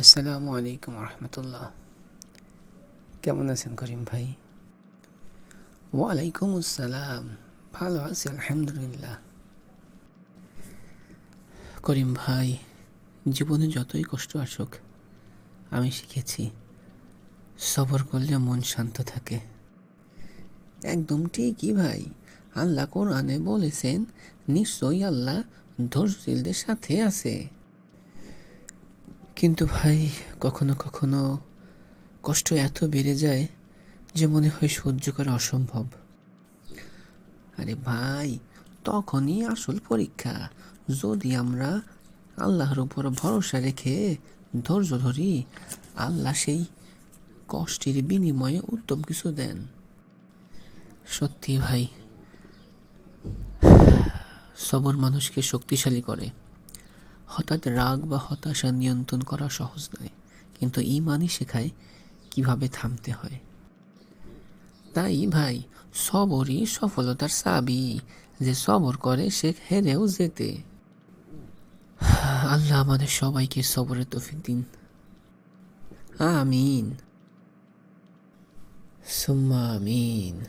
আসসালামু আলাইকুম রহমতুল্লাহ। কেমন আছেন করিম ভাই? ওয়ালাইকুম আসসালাম। ভালো আছি আলহামদুলিল্লাহ। করিম ভাই, জীবনে যতই কষ্ট আসুক আমি শিখেছি সবর করলে মন শান্ত থাকে। একদম ঠিকই ভাই। আল্লাহ কোরআনে বলেছেন, নিশ্চয়ই আল্লাহ ধৈর্যশীলদের সাথে আছে। কিন্তু ভাই, কখনো কখনো কষ্ট এত বেড়ে যায় যে মনে হয় সহ্য করা অসম্ভব। আরে ভাই, তখনই আসল পরীক্ষা। যদি আমরা আল্লাহর উপর ভরসা রেখে ধৈর্য ধরি, আল্লাহ সেই কষ্টের বিনিময়ে উত্তম কিছু দেন। সত্যি ভাই, সবর মানুষকে শক্তিশালী করে। হঠাৎ রাগ বা হতাশা নিয়ন্ত্রণ করা সহজ নয়, কিন্তু ঈমানই শেখায় কিভাবে থামতে হয়। তাই ভাই, সবরই সফলতার চাবি। যে সবর করে সে হেরেও যেতে। আল্লাহ আমাদের সবাইকে সবরের তৌফিক দিন। আমিন, সুম্মা আমিন।